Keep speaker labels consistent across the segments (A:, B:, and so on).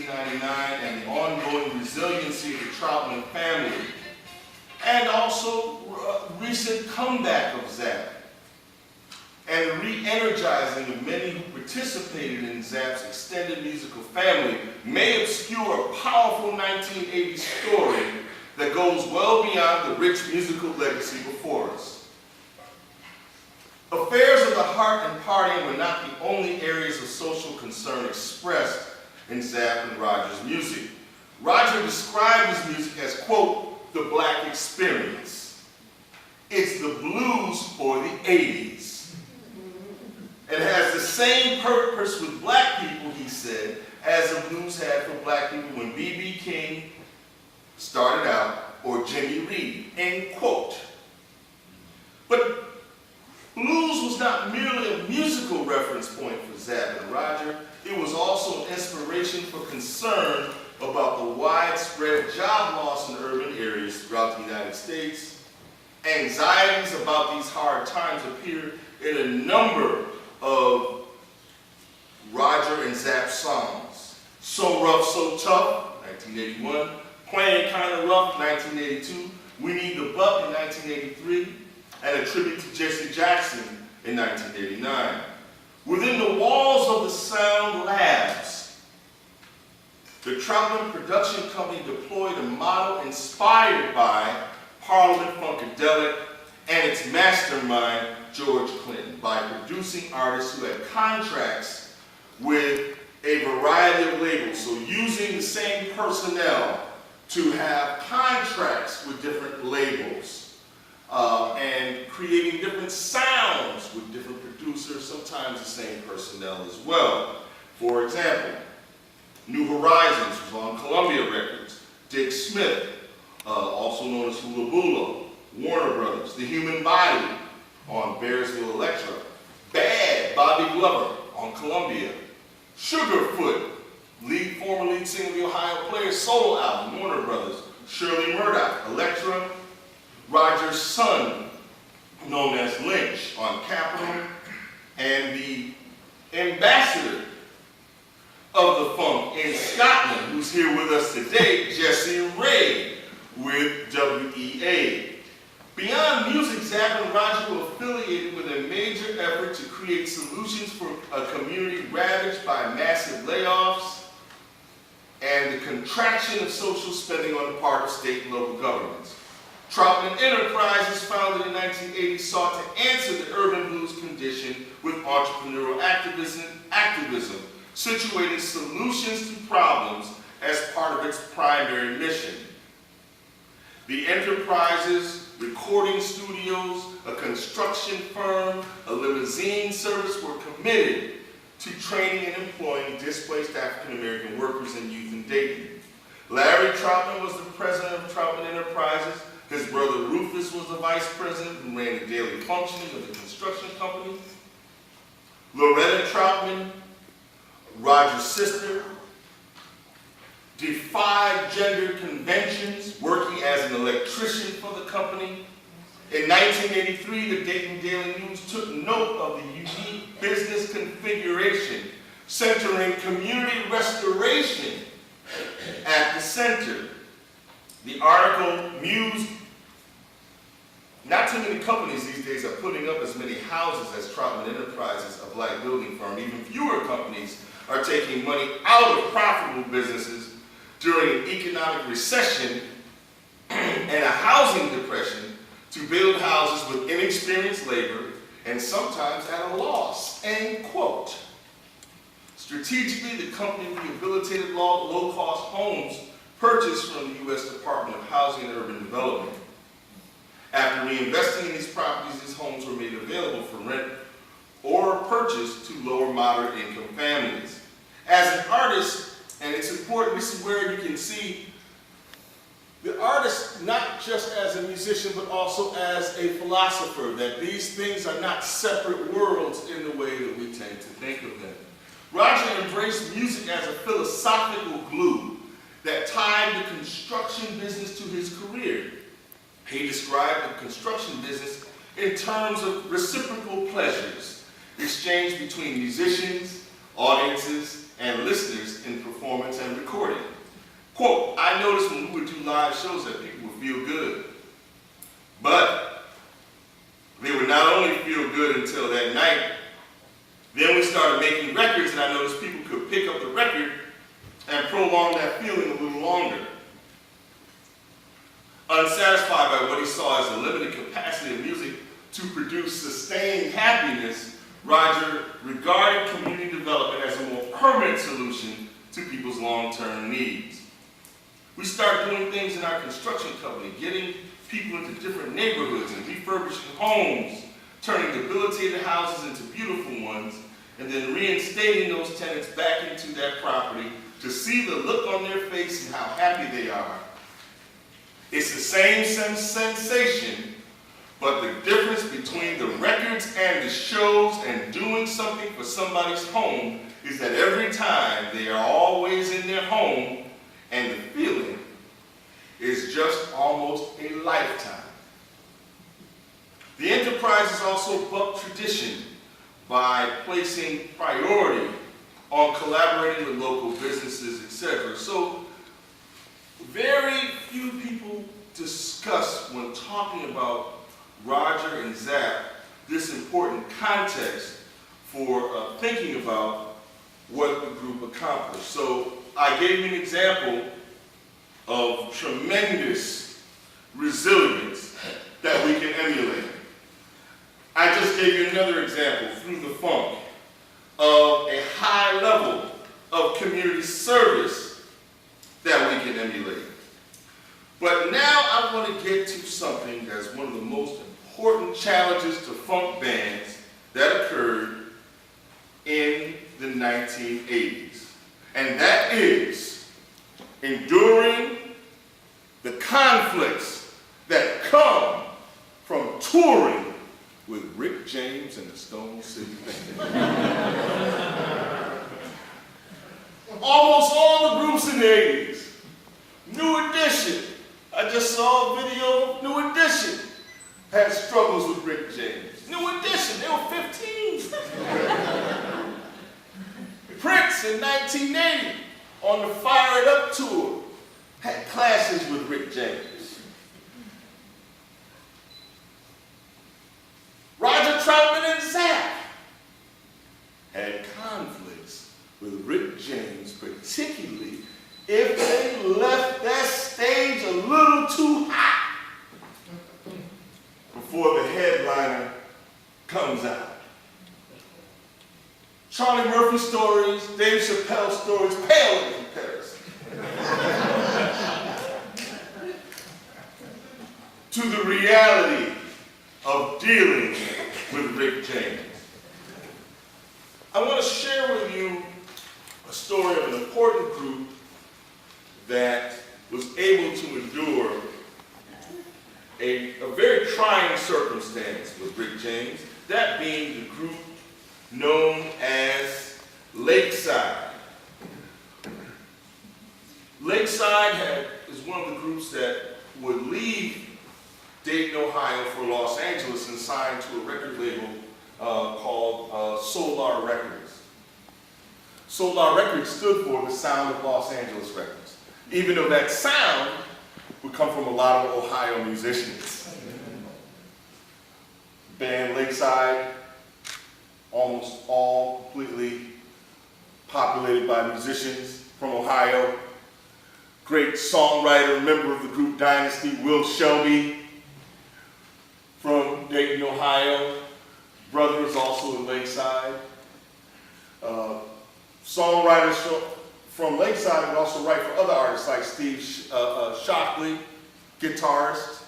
A: 1999 and the ongoing resiliency of the Troutman family, and also recent comeback of Zapp, and the re-energizing of many who participated in Zapp's extended musical family may obscure a powerful 1980s story that goes well beyond the rich musical legacy before us. Affairs of the heart and partying were not the only areas of social concern expressed in Zapp and Roger's music. Roger described his music as, quote, the black experience. It's the blues for the 80s. It has the same purpose with black people, he said, as the blues had for black people when B.B. King started out, or Jimmy Reed, end quote. But blues was not merely a musical reference point for Zapp and Roger. It was also an inspiration for concern about the widespread job loss in urban areas throughout the United States. Anxieties about these hard times appear in a number of Roger and Zapp songs. So Rough, So Tough, 1981. Playing Kinda Rough, 1982. We Need the Buck in 1983. And a tribute to Jesse Jackson in 1989. Within the walls of the Sound Labs, the Troutman Production Company deployed a model inspired by Parliament Funkadelic and its mastermind, George Clinton, by producing artists who had contracts with a variety of labels. So using the same personnel to have contracts with different labels. And creating different sounds with different producers, sometimes the same personnel as well. For example, New Horizons was on Columbia Records. Dick Smith, also known as Hula Bula, Warner Brothers. The Human Body on Bearsville Electra. Bad, Bobby Glover on Columbia. Sugarfoot, former lead singer of the Ohio Players solo album, Warner Brothers. Shirley Murdoch, Electra. Roger's son, known as Lynch, on Capitol, and the ambassador of the funk in Scotland, who's here with us today, Jesse Ray, with WEA. Beyond music, Zapp and Roger were affiliated with a major effort to create solutions for a community ravaged by massive layoffs and the contraction of social spending on the part of state and local governments. Troutman Enterprises, founded in 1980, sought to answer the urban blues condition with entrepreneurial activism, situating solutions to problems as part of its primary mission. The enterprises, recording studios, a construction firm, a limousine service were committed to training and employing displaced African American workers and youth in Dayton. Larry Troutman was the president of Troutman Enterprises. His brother Rufus was the vice president who ran the daily functioning of the construction company. Loretta Troutman, Roger's sister, defied gender conventions, working as an electrician for the company. In 1983, the Dayton Daily News took note of the unique business configuration, centering community restoration at the center. The article mused, not too many companies these days are putting up as many houses as Troutman Enterprises, a black building firm. Even fewer companies are taking money out of profitable businesses during an economic recession and a housing depression to build houses with inexperienced labor and sometimes at a loss, end quote. Strategically, the company rehabilitated low-cost homes purchased from the U.S. Department of Housing and Urban Development. After reinvesting in these properties, these homes were made available for rent or purchase to lower moderate income families. As an artist, and it's important, this is where you can see the artist not just as a musician, but also as a philosopher, that these things are not separate worlds in the way that we tend to think of them. Roger embraced music as a philosophical glue that tied the construction business to his career. He described the construction business in terms of reciprocal pleasures, exchanged between musicians, audiences, and listeners in performance and recording. Quote, I noticed when we would do live shows that people would feel good, but they would not only feel good until that night, then we started making records and I noticed people could pick up the record and prolong that feeling a little longer. Unsatisfied by what he saw as a limited capacity of music to produce sustained happiness, Roger regarded community development as a more permanent solution to people's long-term needs. We started doing things in our construction company, getting people into different neighborhoods and refurbishing homes, turning debilitated houses into beautiful ones, and then reinstating those tenants back into that property to see the look on their face and how happy they are. It's the same sensation, but the difference between the records and the shows and doing something for somebody's home is that every time they are always in their home, and the feeling is just almost a lifetime. The enterprise has also bucked tradition by placing priority on collaborating with local businesses, etc. So very few people discuss when talking about Roger and Zap this important context for thinking about what the group accomplished. So I gave you an example of tremendous resilience that we can emulate. I just gave you another example through the funk of a high level of community service that we can emulate. But now I want to get to something that's one of the most important challenges to funk bands that occurred in the 1980s. And that is enduring the conflicts that come from touring with Rick James and the Stone City Band. Almost all the groups in the 80s, New Edition, I just saw a video of New Edition, had struggles with Rick James. New Edition, they were 15. Prince in 1980 on the Fire It Up tour had clashes with Rick James. Roger Troutman and Zap had conflicts with Rick James, particularly if they left that stage a little too hot before the headliner comes out. Charlie Murphy stories, Dave Chappelle stories pale in comparison to the reality of dealing with Rick James. I want to share with you a story of an important group that was able to endure a very trying circumstance with Rick James, that being the group known as Lakeside. Lakeside is one of the groups that would leave Dayton, Ohio for Los Angeles and sign to a record label called Solar Records. Solar Records stood for the sound of Los Angeles Records, even though that sound would come from a lot of Ohio musicians. Band Lakeside, almost all completely populated by musicians from Ohio. Great songwriter, member of the group Dynasty, Will Shelby from Dayton, Ohio. Brother is also in Lakeside. Songwriters from Lakeside would also write for other artists like Steve Shockley, guitarist,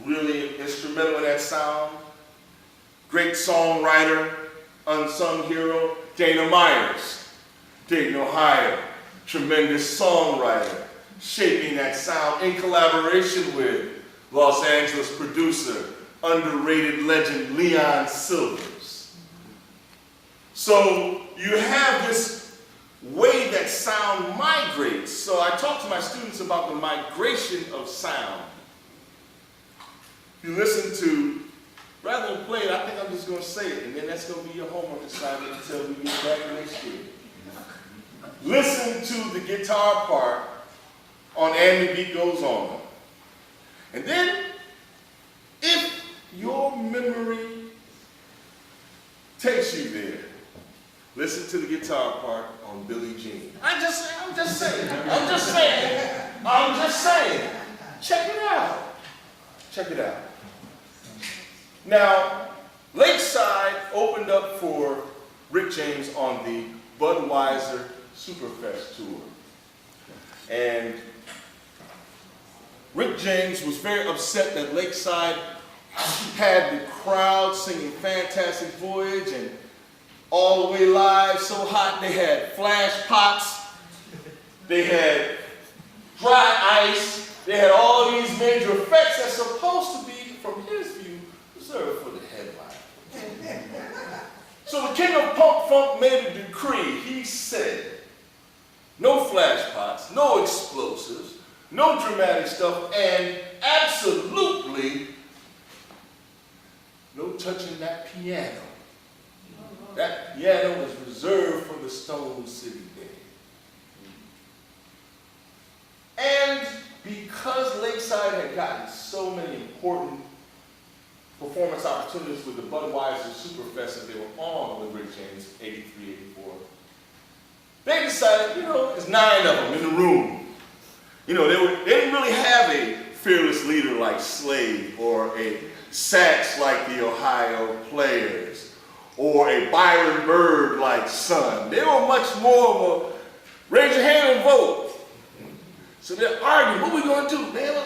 A: really instrumental in that sound. Great songwriter, unsung hero, Dana Myers, Dayton, Ohio. Tremendous songwriter, shaping that sound in collaboration with Los Angeles producer, underrated legend Leon Silvers. So you have this way that sound migrates. So I talk to my students about the migration of sound. If you listen to rather than play it, I think I'm just going to say it, and then that's going to be your homework assignment until we get back next year. Listen to the guitar part on And the Beat Goes On. And then, if your memory takes you there, listen to the guitar part on Billie Jean. I'm just saying. Check it out. Check it out. Now, Lakeside opened up for Rick James on the Budweiser Superfest tour. And Rick James was very upset that Lakeside had the crowd singing Fantastic Voyage and All the Way Live, So Hot. They had flash pots, they had dry ice, they had all these major effects that's supposed to be, from his view, reserved for the headline. So the king of punk funk made a decree. He said, no flash pots, no explosives, no dramatic stuff, and absolutely no touching that piano. That piano was reserved for the Stone City Band. And because Lakeside had gotten so many important performance opportunities with the Budweiser Superfest that they were on with Rick James, 83, 84, they decided, there's 9 of them in the room. They didn't really have a fearless leader like Slade, or a sax like the Ohio Players, or a Byron Bird like Sun. They were much more of a raise your hand and vote. So they're arguing, what are we going to do, man?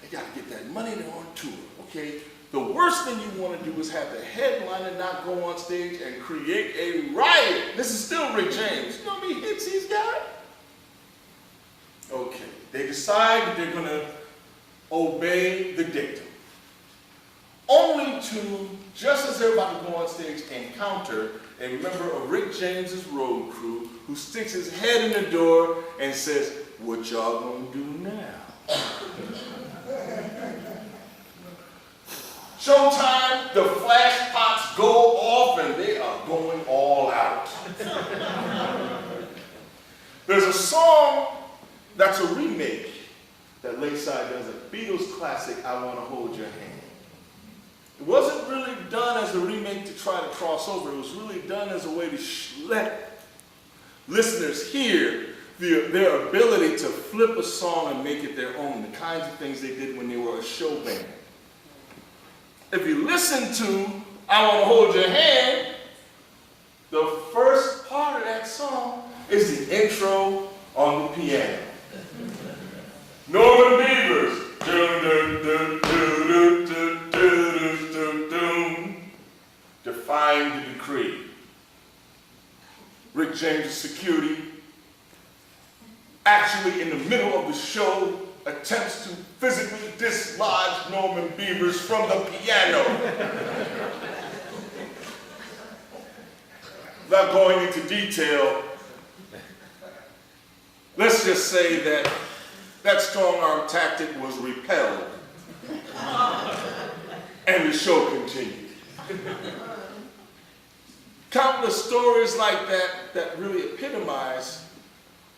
A: They got to get that money, they're on tour, okay? The worst thing you want to do is have the headliner not go on stage and create a riot. This is still Rick James. You know how many hits he's got? Okay, they decide that they're going to obey the dictum. Only to, just as they're about to go on stage, encounter a member of Rick James's road crew who sticks his head in the door and says, what y'all gonna do now? Showtime, the flash pots go off and they are going all out. There's a song that's a remake that Lakeside does, a Beatles classic, I Wanna Hold Your Hand. It wasn't really done as a remake to try to cross over. It was really done as a way to let listeners hear their ability to flip a song and make it their own, the kinds of things they did when they were a show band. If you listen to I Wanna Hold Your Hand, the first part of that song is the intro on the piano. Norman Beavers. Defying the decree. Rick James' security, actually in the middle of the show, attempts to physically dislodge Norman Beavers from the piano. Without going into detail, let's just say that that strong-arm tactic was repelled, and the show continued. Countless stories like that really epitomize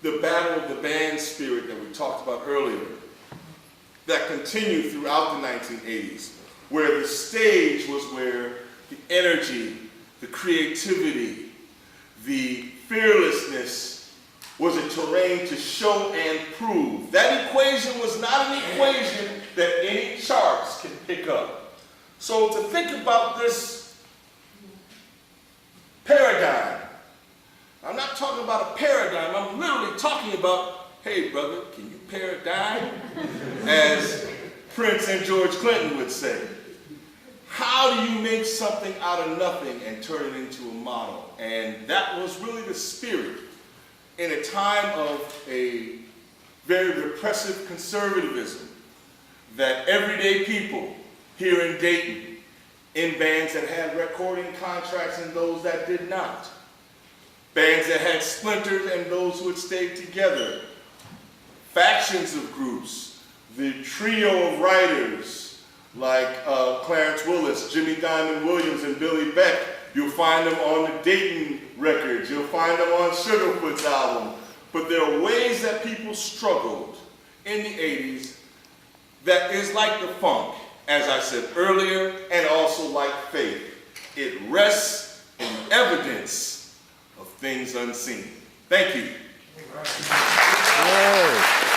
A: the battle of the band spirit that we talked about earlier, that continued throughout the 1980s, where the stage was where the energy, the creativity, the fearlessness was a terrain to show and prove. That equation was not an equation that any charts can pick up. So to think about this paradigm, I'm not talking about a paradigm, I'm literally talking about, hey brother, can you paradigm? As Prince and George Clinton would say. How do you make something out of nothing and turn it into a model? And that was really the spirit in a time of a very repressive conservatism, that everyday people here in Dayton, in bands that had recording contracts and those that did not, bands that had splinters and those who had stayed together, factions of groups, the trio of writers, like Clarence Willis, Jimmy Diamond Williams, and Billy Beck. You'll find them on the Dayton records. You'll find them on Sugarfoot's album. But there are ways that people struggled in the 80s that is like the funk, as I said earlier, and also like faith. It rests in evidence of things unseen. Thank you.
B: All right.